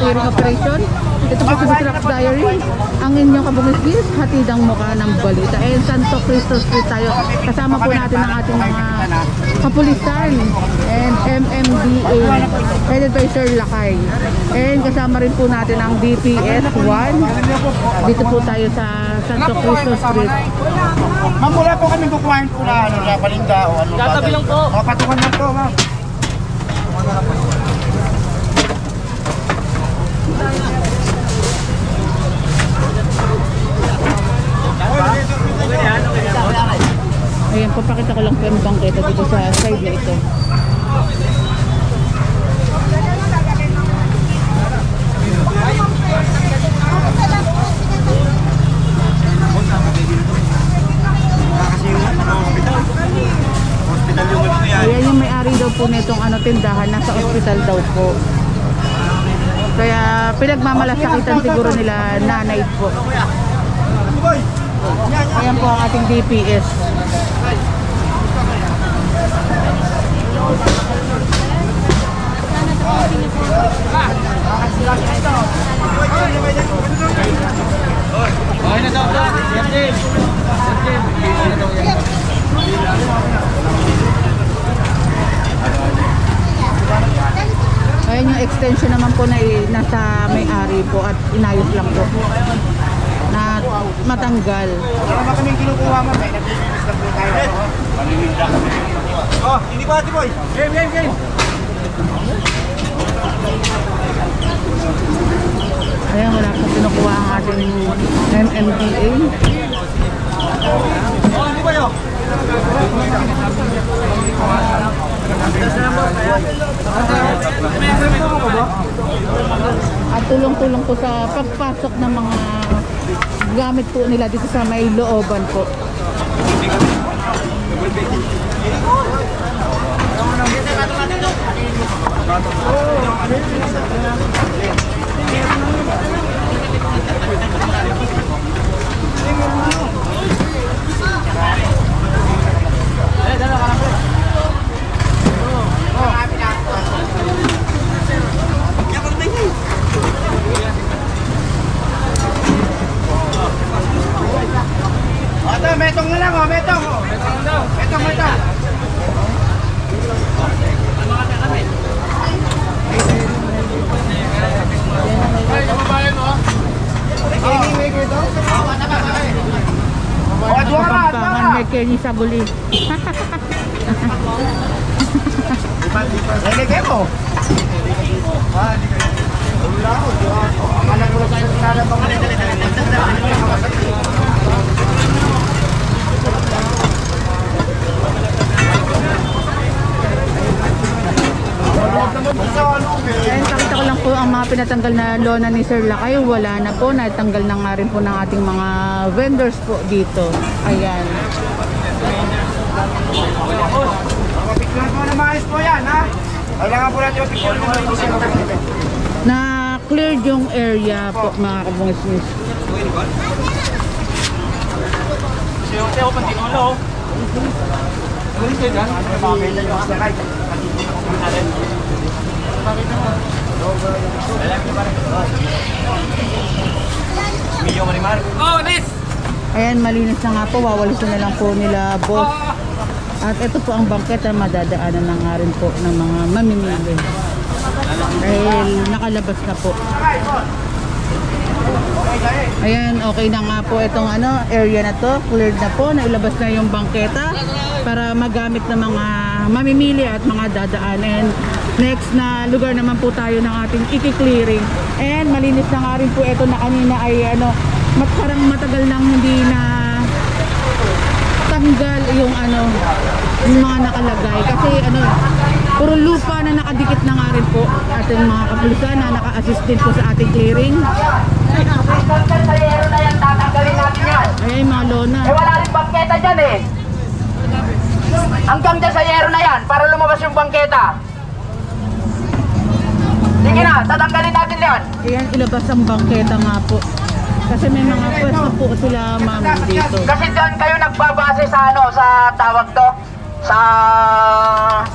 clearing operation. Ito po si Truck Diary, ang inyong kabungis-gis, hatidang mukha ng balita. And Santo Cristo Street tayo. Kasama po natin ang ating mga kapulisan and MMDA, headed by Sir Lakay. And kasama rin po natin ang DPS 1. Dito po tayo sa Santo Cristo Street. Ma'am, wala po kami kukuhain po na ano, na palinda o ano. Tatabi lang po. Patungan lang po, ma'am. Ayan, papakita ko lang po yung bangketa dito sa side na ito. Ayan yung may-ari daw po nitong tindahan, nasa ospital daw po. Kaya pinagmamalasakitan siguro nila nanay po. Ayan po ang ating DPS. Ayan yung extension naman po na nasa may-ari po at inayos lang po na matanggal. Wala ba kaming kinukuha, ma'am? May nagbibigis lang po tayo. Panininda kami. Oh, hindi ba, Ate Boy? Game. Ayan, wala po kinukuha ang ating MMDA. Oh, hindi ba yun? At tulong-tulong po sa pagpasok ng mga gamit po nila dito sa may looban po. Ito, metong na lang, metong. Metong. Kapampangan may Kenny Sabuli. Lagay mo. Wala ko. Akala ko sa nalabang Ayan, pakita ko lang po ang mga pinatanggal na lona ni Sir Lakay. Wala na po, natanggal na nga rin po ng ating mga vendors po dito. Ayan. Picture mo na maayos po yan, ha? Kailangan po natin yung picture mo Na cleared yung area po, mga kabungis-ngis. Siyote ako pantinulo. Ano kayo dyan? Oh, Nis! Ayan, malinis na nga po. Wawalisin na lang po nila, boss. At ito po ang bangketa, madadaanan na nga rin po ng mga mamimili. Dahil nakalabas na po. Ayan, okay na nga po itong area na to. Cleared na po. Nailabas na yung bangketa para magamit ng mga mamimili at mga dadaan. And next na lugar naman po tayo ng ating iki-clearing. And malinis na nga rin po ito na kanina ay parang matagal nang hindi na tanggal yung yung mga nakalagay. Kasi puro lupa na nakadikit na nga rin po ating mga kapulisan na naka-assist din po sa ating clearing. Sa yero na yan, tatanggalin natin yan. Ayan, mga lona. Wala rin bangketa dyan eh. Hanggang dyan sa yero na yan, para lumabas yung bangketa. Sige na, tatanggalin natin yan. Ayan, ilabas ang bangketa nga po. Kasi may mga pwesto po sila, ma'am, dito. Kasi dyan kayo nagbabase sa sa tawag to, sa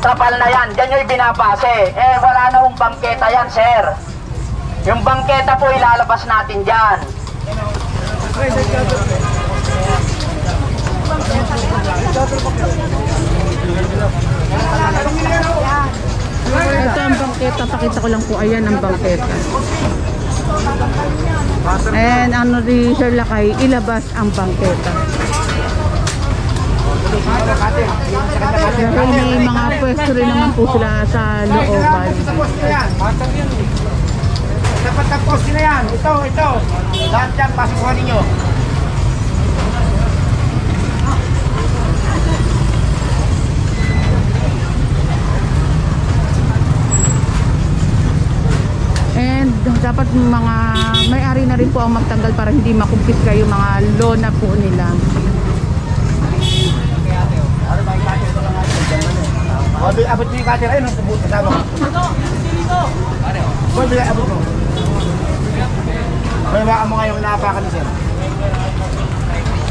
trapal na yan. Dyan yung binabase. Eh, wala na hong bangketa yan, sir. Yung bangketa po ilalabas natin dyan. Ito ang bangketa, pakita ko lang po, ayan ang bangketa. And ano rin Sir Lakay, ilabas ang bangketa. Dahil may mga pwesto rin naman po sila sa looban. Dapat ang poste na yan. Ito. Lahat yan, pasukuhan ninyo. And dapat mga may-ari na rin po ang magtanggal para hindi makumpis kayo mga lona po nila. Abot mo yung cutter. Ayun, sabot kasama. Abot mo. May baka mo ngayong naapakan ni sir.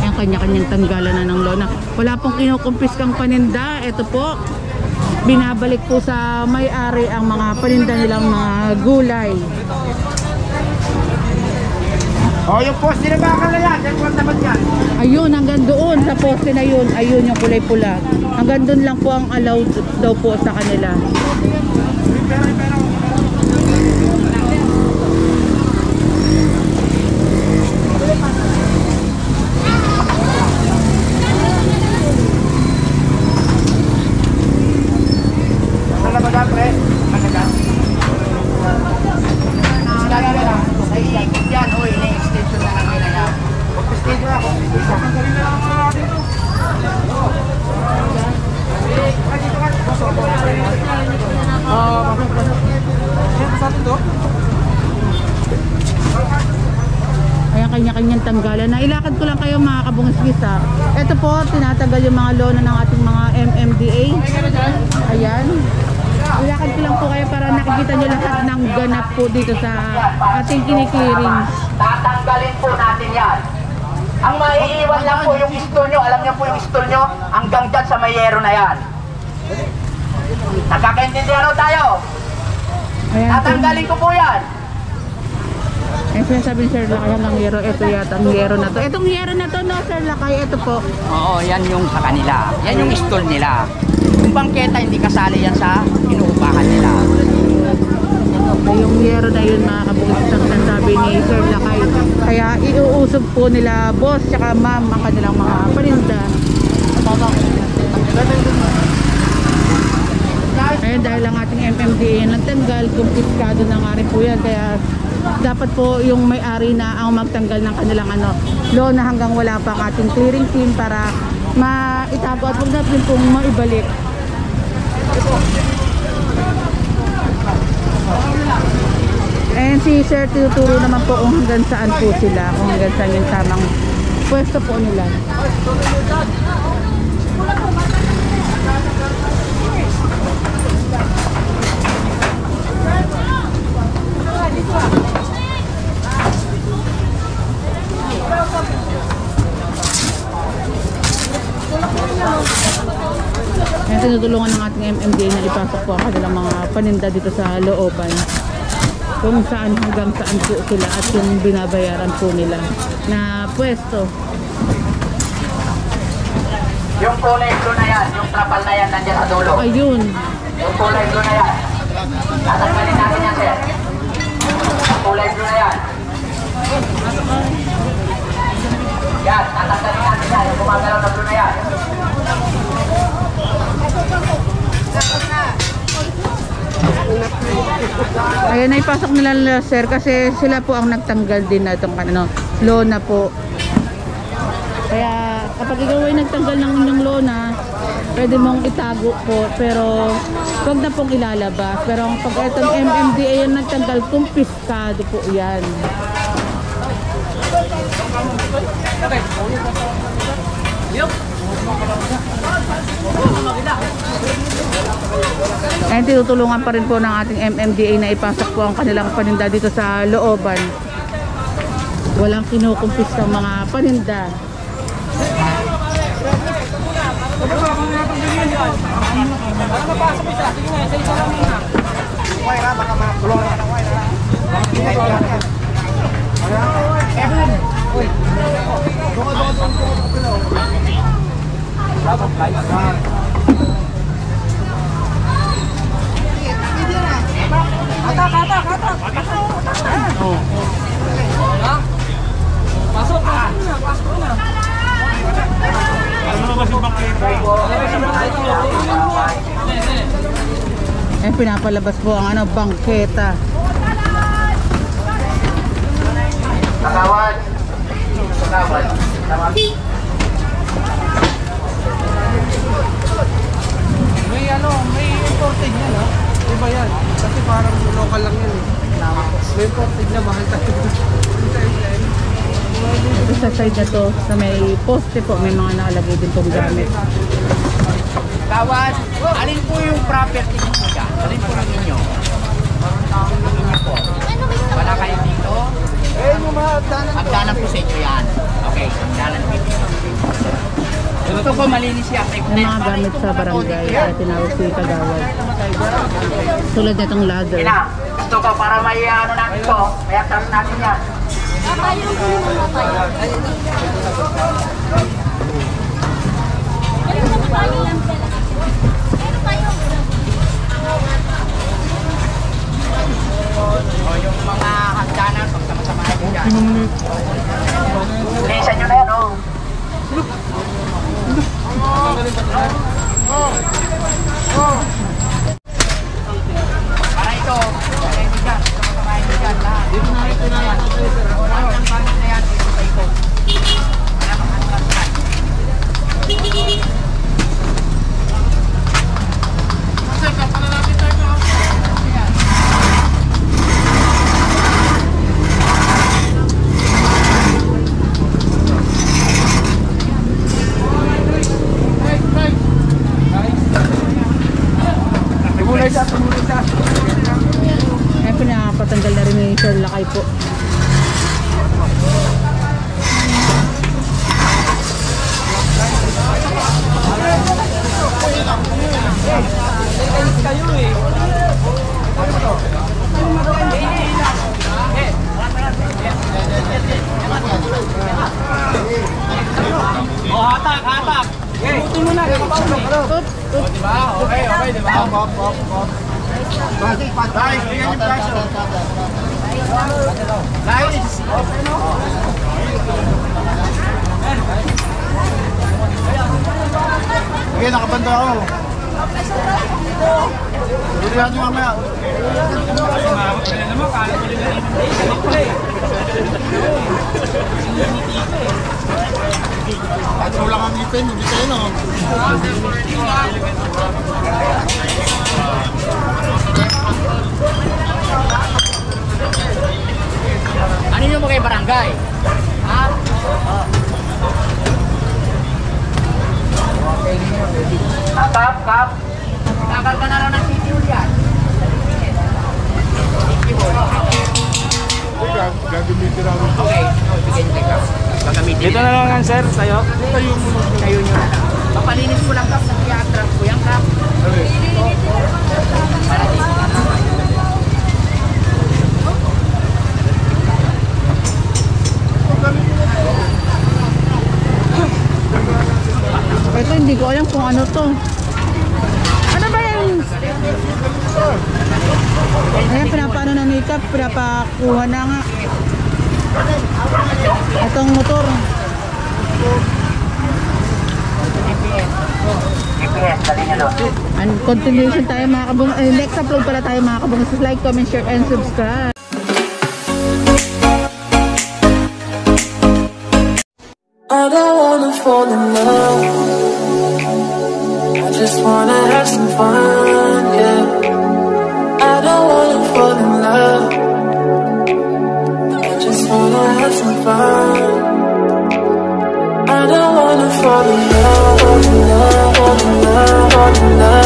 Ang kanya-kanyang tanggalan na ng lona. Wala pong kinukumpis kang paninda. Ito po, binabalik po sa may-ari ang mga paninda nilang mga gulay. Yung poste na baka na yan. Yan po ang tapat yan. Ayun, hanggang doon sa poste na yun. Ayun yung kulay pula. Hanggang doon lang po ang allowed daw po sa kanila. Ano ba dapat, pre? Managan? Yan, ini-extension na lang nila yan. Extension na ako. Ayan, kanya-kanyang tanggalan na. Ilakad ko lang kayo mga kabungisgis ha. Ito po, tinatanggal yung mga lona ng ating mga MMDA. Ayan. Ilakad ko lang po kayo para nakikita nyo lahat ng ganap po dito sa ating kiniklearing. Tatanggalin po natin yan. Ang maiiwan lang po yung stool nyo. Alam nyo po yung stool nyo hanggang dyan sa mayero na yan. Nagkakaintindihan ho tayo. Ayan po. Tatanggalin ko po yan. Eh, sinasabi ni Sir Lakay hanggang yero. Ito yata ang yero na to. Itong yero na to, no, Sir Lakay. Ito po. Oo, yan yung sa kanila. Yan yung stall nila. Yung bangketa, hindi kasali yan sa inuupahan nila. Ay, yung yero na yun mga kabukis ang sinasabi ni Sir Lakay. Kaya iuusog po nila boss tsaka ma'am ang kanilang mga paninda. Ayun, dahil ang ating MMDA nagtanggal, kumpiskado na nga rin po yan. Kaya dapat po yung may-ari na ang magtanggal ng kanilang lona hanggang wala pa ang ating clearing team para maitago at huwag natin pong maibalik. And si Sir tuturo naman po kung hanggang saan po sila, kung hanggang saan yung tamang pwesto po nila. Ayan, tinutulungan ng ating MMDA na ipasok po ang kanilang mga paninda dito sa looban. Kung saan hanggang saan po sila at yung binabayaran po nila na pwesto. Yung kulay blue na yan, yung trapal na yan nandiyan sa dulo. Ayun. Yung kulay blue na yan. Tatanggalin natin yan, sir. Yung kulay blue na yan. Yan, tatanggalin natin yan. Yung gumagalaw na blue na yan. Ayan, naipasok nila sir kasi sila po ang nagtanggal din na itong lona po. Kaya kapag ikaw ay nagtanggal ng inyong lona, pwede mong itago po pero huwag na pong ilalabas. Pero pag itong MMDA yung nagtanggal, kumpiskado po yan. And tinutulungan pa rin po ng ating MMDA na ipasok po ang kanilang paninda dito sa looban. Walang kinukumpis ng mga paninda. Wire, baka matulungan ka ng wire. Pinapalabas po ang bangketa. Kagawad. Kagawad. May imported yan, ha? Iba yan. Kasi parang local lang yan, eh. May imported na mahal tayo. Ito sa side na to, sa may poste po, may mga nakalagay din pong gamit. Kagawad, alin po yung property niyo po dyan? Alin po ng inyo? Inyo po. Wala kayo dito? Yung mga hagdanan. Hagdanan po sa inyo yan. Okay, hagdanan po. Ito po malinis yan. May mga gamit sa barangay at tinawag si Kagawad. Tulad na itong ladder. Ina, gusto ko para may ano natin to. May atras natin yan. O yung mga hagdanan, pagsama-samahin nyo dyan. Linisan nyo na yan, oh. Para ito, samahin nyo dyan, pagsama-samahin nyo dyan lahat. Lahat ng gamit na yan, ito sa ito. Para makakasal. Ay, pinapatanggal na rin yung shell lakay po. Oh, hatak, hatak. Buti mo na, kapabaw eh. Oh, diba? Okay, okay, diba? Guys, bigyan yung presyo. Guys, Okay, nakabanda ako. Bigyan nyo mamaya. At lang ang ngipin, hindi kayo, no? Ano yung mga barangay? Ha? Kap. Tagal ka na raw ng city hall yan. City hall. Gagamitin ako. Okay, bigyan nyo ka. Gagamitin. dito na lang yan, sir, sa'yo. Kayo nyo na lang. Papalinis ko lang kap sa kiyatra ko yan kap. Para dito na lang. Ito hindi ko alam kung ano to. Ano ba yan? Ayan, pinapano na makeup, pinapakuha na nga. Itong motor. GPS, dali nyo doon. And continuation tayo mga kabungas. Next upload pala tayo mga kabungas. Like, comment, share, and subscribe. I don't wanna fall in love. I just wanna have some fun, yeah. I don't wanna fall in love. I just wanna have some fun. I don't wanna fall in love, fall in love, fall in love, fall in love.